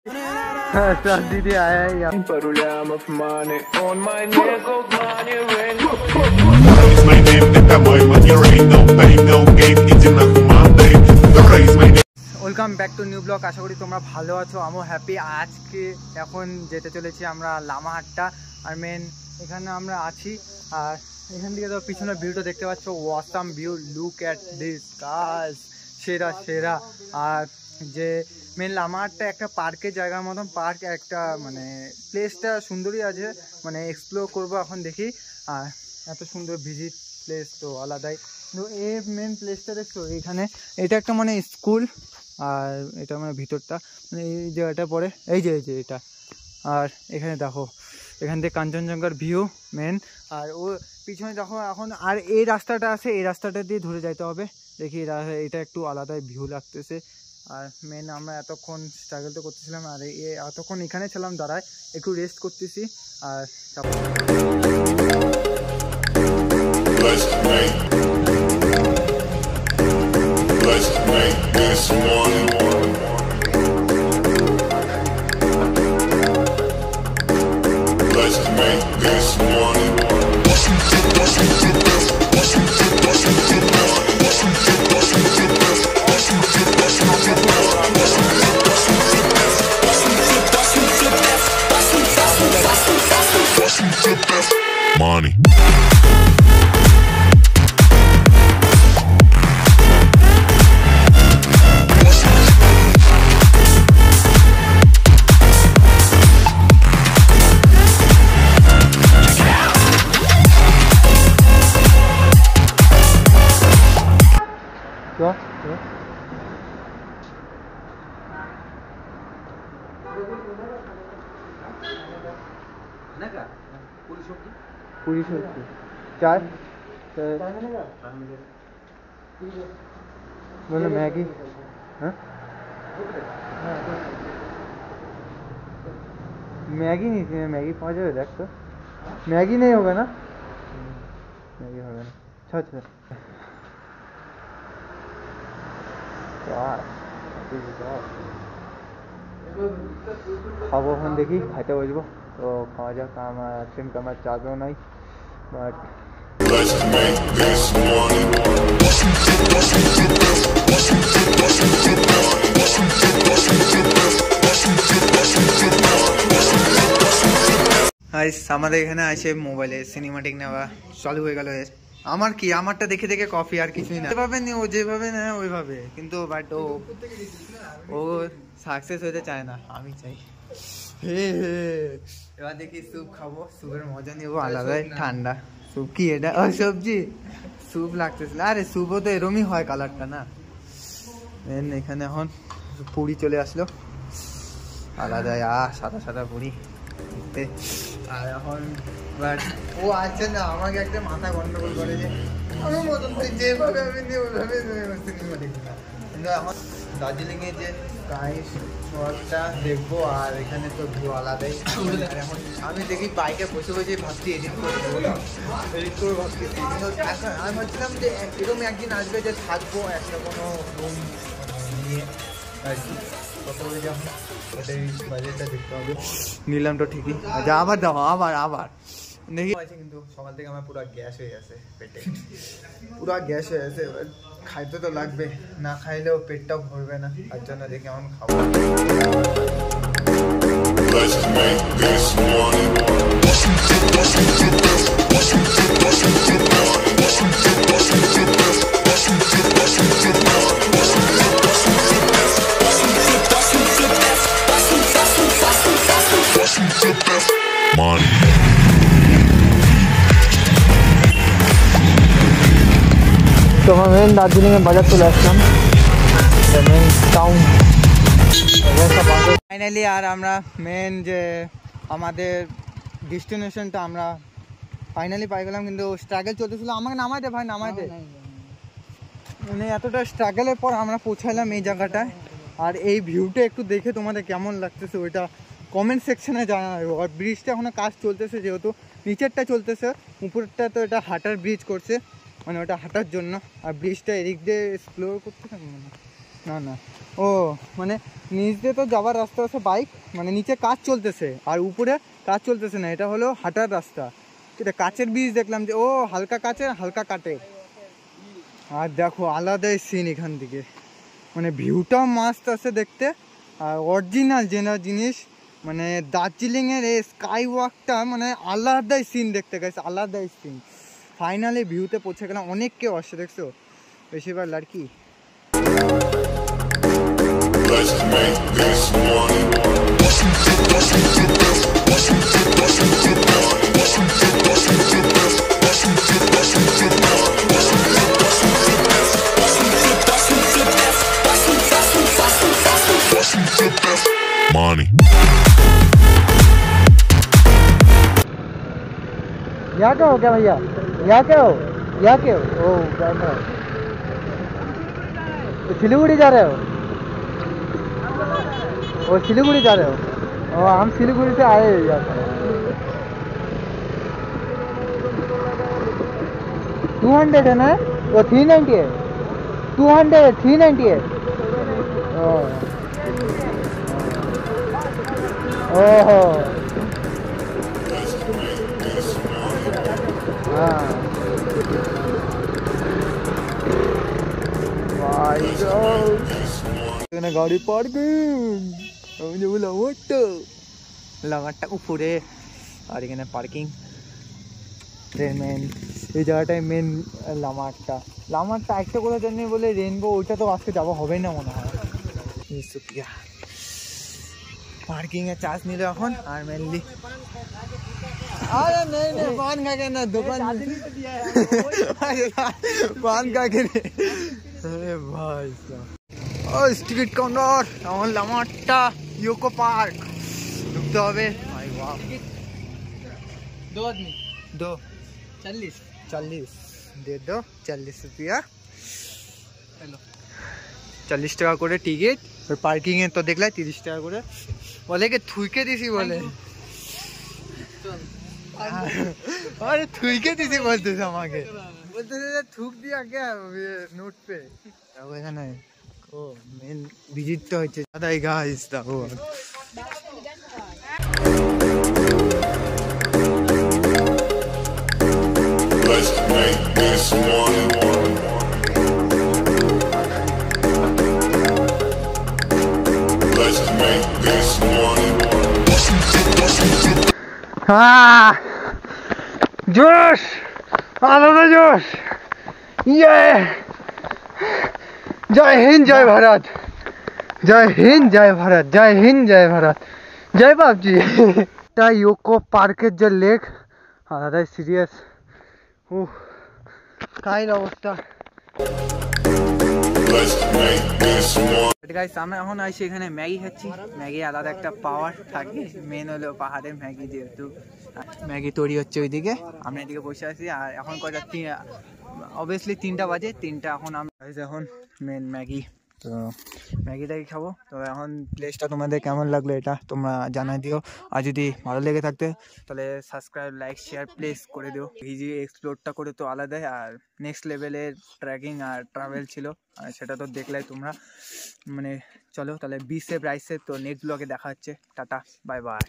दीदी आया है यहाँ पर। Welcome back to new blog. আশা করি তোমরা ভালো আছো, আমিও হ্যাপি। আজকে এখন যেতে চলেছি আমরা লামাহাট্টা, আর মেন এখানে আমরা আছি। আর এখান থেকে তো পিছনে ভিউটা দেখতে পাচ্ছ, awesome view, look at this guys, সেরা সেরা। আর যে মেন লামাহাট্টা একটা পার্কের জায়গার মতন, পার্ক একটা মানে প্লেসটা সুন্দরই আছে, মানে এক্সপ্লোর করবো এখন দেখি। আর এত সুন্দর ভিজিট প্লেস তো আলাদাই। কিন্তু এই মেন প্লেসটা দেখছো এখানে, এটা একটা মানে স্কুল, আর এটা মানে ভিতরটা মানে এই জায়গাটা পড়ে, এই যে এটা। আর এখানে দেখো, এখান থেকে কাঞ্চনজঙ্ঘার ভিউ মেন। আর ও পিছনে দেখো এখন, আর এই রাস্তাটা আছে, এই রাস্তাটা দিয়ে ধরে যাইতে হবে। দেখি এটা একটু আলাদাই ভিউ লাগতেছে। আর মেন আমরা এতক্ষণ স্ট্রাগল তো করতেছিলাম, আর এতক্ষণ এখানে ছিলাম দাঁড়ায়, একটু রেস্ট করতেছি। আর money. पूरी सब्जी चाय बोलो मैगी। हाँ मैगी नहीं थी, मैगी 5 बजे देख तो मैगी नहीं होगा ना, मैगी होगा ना। अच्छा খাবো এখন, দেখি খাইতে বসবো তো খাওয়া যাক। আমার অ্যাকশন আমার চাপেও নাই, বাট আমাদের এখানে আছে মোবাইলে সিনেমাটিক নেওয়া চালু হয়ে গেল। আমার কি, আমারটা দেখে দেখে কফি, আর কিছুই না। যেভাবে নি ও যেভাবে নেয় ওইভাবে, কিন্তু বাট ও সাকসেস হতে চায় না, আমি চাই। এবার দেখি স্যুপ খাবো, স্যুপের মজা নিবো আলাদাই। ঠান্ডা স্যুপ কি এটা, ও সবজি স্যুপ লাগতেছিল। আরে স্যুপও তো এরমই হয়, কালারটা না। এখানে এখন পুরি চলে আসলো আলাদাই, সাদা সাদা পুরি দেখতে। আর এখন বাট ও আছে না, আমাকে একটা মাথা গন্ডগোল করে যে আমার মতন যেভাবে আমি নিই ওইভাবে সিনেমা দেখি না। কিন্তু এখন দার্জিলিংয়ে যে প্রাইস শহরটা দেখবো, আর এখানে তো ভিউ আলাদাই। এখন আমি দেখি বাইকে বসে বসে ভাবছি এডিট করে ভাবছি। কিন্তু এখন আমি ভাবছিলাম যে এরকম একদিন আসবে যে থাকবো একটা কোনো রুম নিয়ে আর কি, কত বলে যখন ওটাই বাজেটটা দেখতে হবে। নিলাম তো ঠিকই, আচ্ছা আবার দাও, আবার দেখি আছে। কিন্তু সকাল থেকে আমার পুরো গ্যাস হয়ে গেছে, পেটে পুরো গ্যাস হয়ে গেছে। খাইতে তো লাগবে, না খাইলেও পেটটাও ভরবে না, তার জন্য দেখি এমন খাবো। Money. তো আমরা মেন দার্জিলিংয়ের বাজার চলে আসলাম, মেন টাউন ফাইনালি। আর আমরা মেন যে আমাদের ডেস্টিনেশনটা আমরা ফাইনালি পাই গেলাম। কিন্তু স্ট্রাগল চলতেছিল, আমাকে নামাই দে ভাই, নামাই দে। মানে এতটা স্ট্রাগলের পর আমরা পৌঁছালাম এই জায়গাটায়। আর এই ভিউটা একটু দেখে তোমাদের কেমন লাগতেছে ওইটা কমেন্ট সেকশনে জানাবো। আর ব্রিজটা এখনও কাজ চলতেছে, যেহেতু নিচেরটা চলতেছে, উপরেরটা তো এটা হাঁটার ব্রিজ করছে, মানে ওটা হাঁটার জন্য। আর ব্রিজটা এদিক দিয়ে এক্সপ্লোর করতে থাকবে না। না না, ও মানে নিচ দিয়ে তো যাওয়ার রাস্তা আছে বাইক, মানে নিচে কাজ চলতেছে আর উপরে কাজ চলতেছে না, এটা হলো হাঁটার রাস্তা। এটা কাচের ব্রিজ দেখলাম যে, ও হালকা কাচের হালকা কাটে। আর দেখো আলাদাই সিন এখান থেকে, মানে ভিউটাও মাস্ত আছে দেখতে। আর অরিজিনাল যেটা জিনিস মানে দার্জিলিংয়ের এই স্কাই ওয়াকটা মানে আলাদাই সিন দেখতে গেছে, আলাদাই সিন। ফাইনালি ভিউতে পৌঁছে গেলাম, অনেক কেউ আসছে দেখছো, বেশিরভাগ লড়কি। Let's make this money. Money. यहाँ क्या हो क्या भैया, यहाँ क्या हो, यहाँ क्या हो? ओ तो सिलीगुड़ी जा रहे हो? वो सिलीगुड़ी जा रहे हो? ओ हम सिलीगुड़ी से आए हैं यहाँ पर। 200 है ना, वो 390 है, 200 है, 390 है। ओहो हाँ গাড়ি পার্কিং, আমি যাবো লামারটা উপরে, আর এখানে পার্কিং। মেন এই জায়গাটায় মেন লামারটা একটা কোথাও জানি বলে রেনবো, ওইটা তো আজকে যাওয়া হবে না মনে হয়। पार्किंग है चार्ज नहीं এখন আর মেনলি अरे नहीं नहीं पान खा के ना दुकान पान खा के अरे भाई साहब ओ स्ट्रीट कॉर्नर আমার লামারটা ইউকো পার্ক ঢুকতে হবে ভাই। वाह दो आदमी दो 40 दे दो 40 रुपया। हेलो 40 টাকা করে টিকিট, और पार्किंग है तो देखला 30 টাকা করে। बोले कि थुके दिसी बोले, अरे थुके दिसी बोलते थे हमारे, बोलते थे थूक दिया क्या नोट पे। वो है ना ओ मेन विजिट तो होचे ज्यादा ही गाइस था वो। Let's make this money. Let's make this money. हाँ जोश आलादा जोश, ये जय हिंद जय भारत, जय हिंद जय भारत, जय हिंद जय भारत, जय बाप जी। ইউকো পার্কের যে লেক আলাদাই সিরিয়াস, কাইল অবস্থা। আমি এখন আইসি এখানে ম্যাগি খাচ্ছি, ম্যাগি আলাদা একটা পাওয়ার থাকে, মেন হলো পাহাড়ের ম্যাগি, যেহেতু ম্যাগি তৈরি হচ্ছে ওইদিকে, আমরা এদিকে বসে আছি। আর এখন কয়টা অবভিয়াসলি 3টা বাজে, 3টা এখন আমরা এখন মেন ম্যাগি, তো ম্যাগিটাই খাবো। তো এখন প্লেসটা তোমাদের কেমন লাগলো এটা তোমরা জানাই দিও, আর যদি ভালো লেগে থাকতে তাহলে সাবস্ক্রাইব লাইক শেয়ার প্লেস করে দিও। ভিজি এক্সপ্লোরটা করে তো আলাদাই, আর নেক্সট লেভেলের ট্রেকিং আর ট্রাভেল ছিল, আর সেটা তো দেখলাই তোমরা। মানে চলো তাহলে বি সেফ রাইট সেফ, তো নেক্সট ব্লগে দেখা হচ্ছে, টাটা বাই বাই।